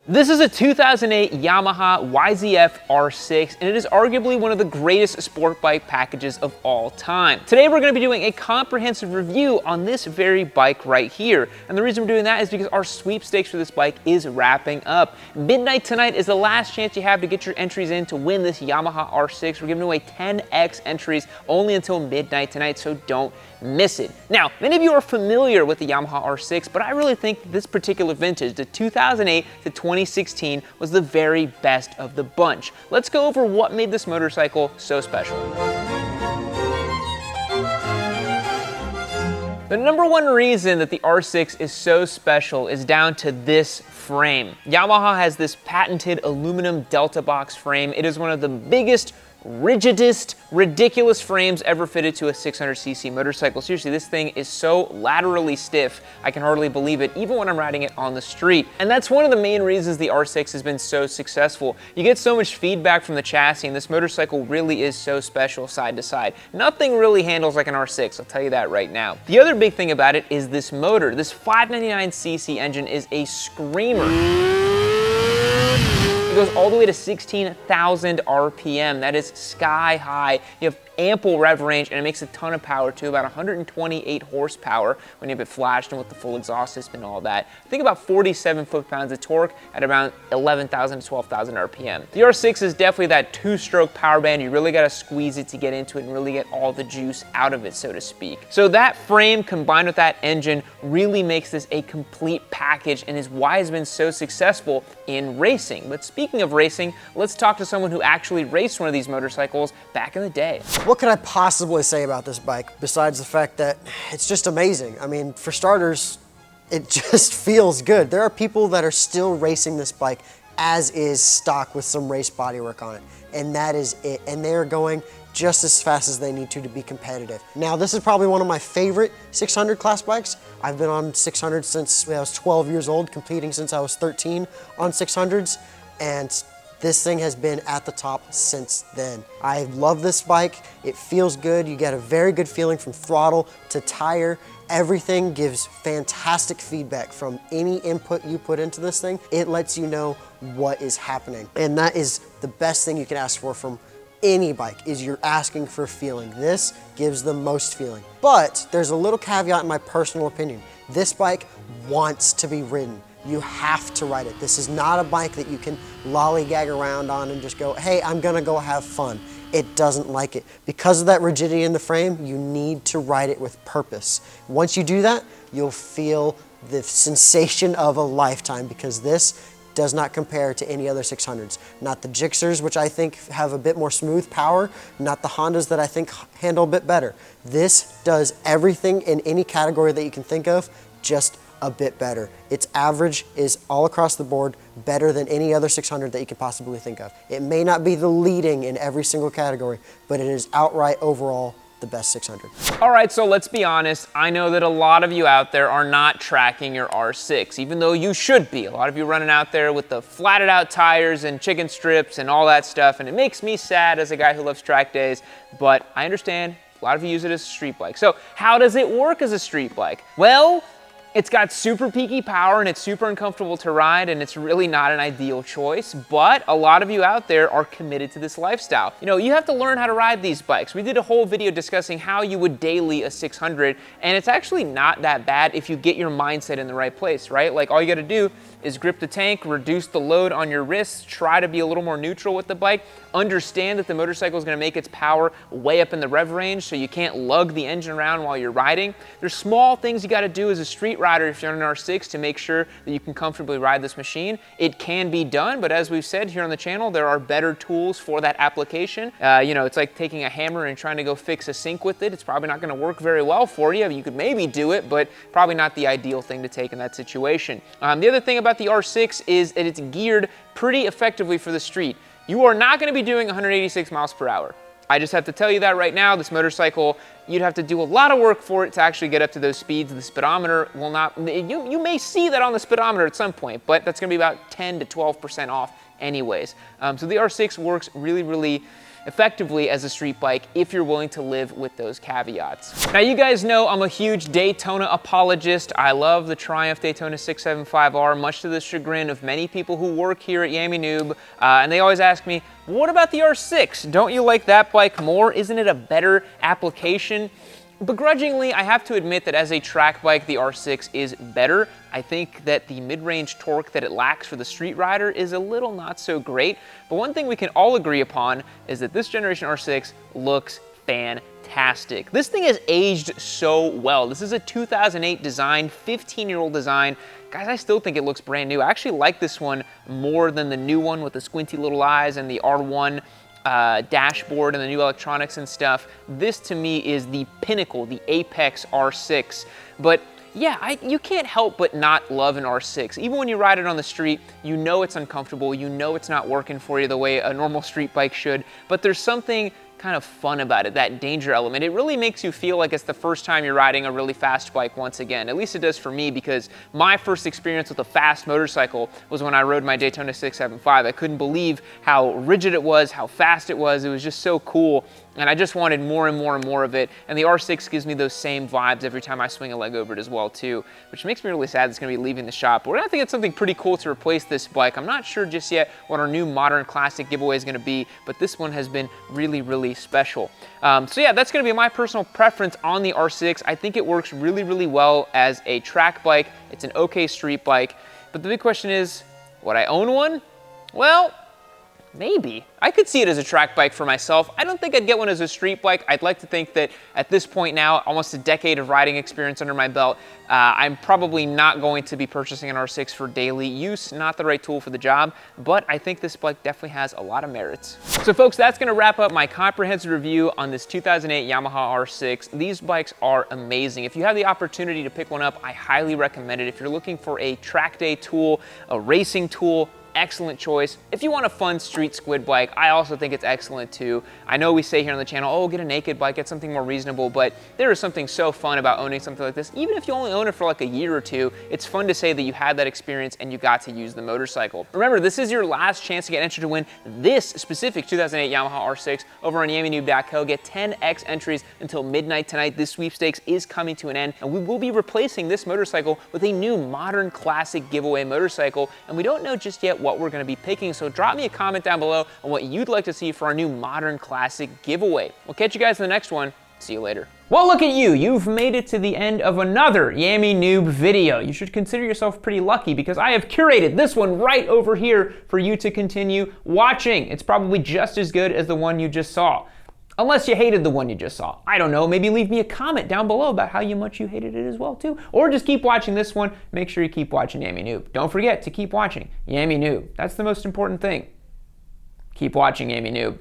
This is a 2008 Yamaha YZF R6, and it is arguably one of the greatest sport bike packages of all time. Today we're going to be doing a comprehensive review on this very bike right here. And the reason we're doing that is because our sweepstakes for this bike is wrapping up. Midnight tonight is the last chance you have to get your entries in to win this Yamaha R6. We're giving away 10x entries only until midnight tonight, so don't miss it. Now, many of you are familiar with the Yamaha R6, but I really think this particular vintage, the 2008 to 2016, was the very best of the bunch. Let's go over what made this motorcycle so special. The number one reason that the R6 is so special is down to this frame. Yamaha has this patented aluminum Delta box frame. It is one of the biggest, rigidest, ridiculous frames ever fitted to a 600cc motorcycle. Seriously, this thing is so laterally stiff, I can hardly believe it, even when I'm riding it on the street. And that's one of the main reasons the R6 has been so successful. You get so much feedback from the chassis, and this motorcycle really is so special side to side. Nothing really handles like an R6, I'll tell you that right now. The other big thing about it is this motor. This 599cc engine is a screamer. It goes all the way to 16,000 RPM. That is sky high. You have ample rev range, and it makes a ton of power too, about 128 horsepower when you have it flashed and with the full exhaust system and all that. Think about 47 foot-pounds of torque at around 11,000 to 12,000 RPM. The R6 is definitely that two-stroke power band. You really gotta squeeze it to get into it and really get all the juice out of it, so to speak. So that frame combined with that engine really makes this a complete package and is why it's been so successful in racing. But speaking of racing, let's talk to someone who actually raced one of these motorcycles back in the day. What could I possibly say about this bike besides the fact that it's just amazing? I mean, for starters, it just feels good. There are people that are still racing this bike as is, stock with some race bodywork on it, and that is it. And they are going just as fast as they need to be competitive. Now, this is probably one of my favorite 600 class bikes. I've been on 600 since I was 12 years old, competing since I was 13 on 600s, and this thing has been at the top since then. I love this bike. It feels good. You get a very good feeling from throttle to tire. Everything gives fantastic feedback from any input you put into this thing. It lets you know what is happening. And that is the best thing you can ask for from any bike, is you're asking for feeling. This gives the most feeling. But there's a little caveat in my personal opinion. This bike wants to be ridden. You have to ride it. This is not a bike that you can lollygag around on and just go, hey, I'm gonna go have fun. It doesn't like it. Because of that rigidity in the frame, you need to ride it with purpose. Once you do that, you'll feel the sensation of a lifetime, because this does not compare to any other 600s. Not the Gixxers, which I think have a bit more smooth power, not the Hondas that I think handle a bit better. This does everything in any category that you can think of, just a bit better. Its average is all across the board better than any other 600 that you could possibly think of. It may not be the leading in every single category, but it is outright overall the best 600. All right, so let's be honest. I know that a lot of you out there are not tracking your R6, even though you should be. A lot of you running out there with the flatted out tires and chicken strips and all that stuff, and it makes me sad as a guy who loves track days, but I understand a lot of you use it as a street bike. So how does it work as a street bike? Well, it's got super peaky power and it's super uncomfortable to ride, and it's really not an ideal choice, but a lot of you out there are committed to this lifestyle. You know, you have to learn how to ride these bikes. We did a whole video discussing how you would daily a 600, and it's actually not that bad if you get your mindset in the right place, right? Like, all you gotta do is grip the tank, reduce the load on your wrists, try to be a little more neutral with the bike, understand that the motorcycle is gonna make its power way up in the rev range, so you can't lug the engine around while you're riding. There's small things you gotta do as a street rider if you're on an R6 to make sure that you can comfortably ride this machine. It can be done, but as we've said here on the channel, there are better tools for that application. You know, it's like taking a hammer and trying to go fix a sink with it. It's probably not gonna work very well for you. You could maybe do it, but probably not the ideal thing to take in that situation. The other thing about the R6 is that it's geared pretty effectively for the street. You are not gonna be doing 186 miles per hour. I just have to tell you that right now. This motorcycle, you'd have to do a lot of work for it to actually get up to those speeds. The speedometer will not, you may see that on the speedometer at some point, but that's gonna be about 10 to 12% off anyways. So the R6 works really, really effectively as a street bike if you're willing to live with those caveats. Now, you guys know I'm a huge Daytona apologist. I love the Triumph Daytona 675R, much to the chagrin of many people who work here at Yami Noob, and they always ask me, what about the R6? Don't you like that bike more? Isn't it a better application? Begrudgingly, I have to admit that as a track bike, the R6 is better. I think that the mid-range torque that it lacks for the street rider is a little not so great. But one thing we can all agree upon is that this generation R6 looks fantastic. This thing has aged so well. This is a 2008 design, 15-year-old design. Guys, I still think it looks brand new. I actually like this one more than the new one with the squinty little eyes and the R1 dashboard and the new electronics and stuff. This to me is the pinnacle, the apex R6. But yeah, you can't help but not love an R6. Even when you ride it on the street, you know it's uncomfortable, you know it's not working for you the way a normal street bike should, but there's something kind of fun about it, that danger element. It really makes you feel like it's the first time you're riding a really fast bike once again. At least it does for me, because my first experience with a fast motorcycle was when I rode my Daytona 675. I couldn't believe how rigid it was, how fast it was. It was just so cool. And I just wanted more and more and more of it. And the R6 gives me those same vibes every time I swing a leg over it as well too, which makes me really sad it's gonna be leaving the shop. But we're gonna have to get something pretty cool to replace this bike. I'm not sure just yet what our new modern classic giveaway is gonna be, but this one has been really, really special. So yeah, that's gonna be my personal preference on the R6. I think it works really, really well as a track bike. It's an okay street bike. But the big question is, would I own one? Well, maybe. I could see it as a track bike for myself. I don't think I'd get one as a street bike. I'd like to think that at this point now, almost a decade of riding experience under my belt, I'm probably not going to be purchasing an R6 for daily use. Not the right tool for the job, but I think this bike definitely has a lot of merits. So folks, that's gonna wrap up my comprehensive review on this 2008 Yamaha R6. These bikes are amazing. If you have the opportunity to pick one up, I highly recommend it. If you're looking for a track day tool, a racing tool, excellent choice. If you want a fun street squid bike, I also think it's excellent too. I know we say here on the channel, oh, get a naked bike, get something more reasonable, but there is something so fun about owning something like this. Even if you only own it for like a year or two, it's fun to say that you had that experience and you got to use the motorcycle. Remember, this is your last chance to get entered to win this specific 2008 Yamaha R6 over on YamiNoob.co. Get 10x entries until midnight tonight. This sweepstakes is coming to an end, and we will be replacing this motorcycle with a new modern classic giveaway motorcycle, and we don't know just yet what we're going to be picking, so drop me a comment down below on what you'd like to see for our new modern classic giveaway. We'll catch you guys in the next one. See you later. Well, look at you. You've made it to the end of another Yami Noob video. You should consider yourself pretty lucky, because I have curated this one right over here for you to continue watching. It's probably just as good as the one you just saw. Unless you hated the one you just saw. I don't know, maybe leave me a comment down below about how much you hated it as well too. Or just keep watching this one. Make sure you keep watching Yami Noob. Don't forget to keep watching Yami Noob. That's the most important thing. Keep watching Yami Noob.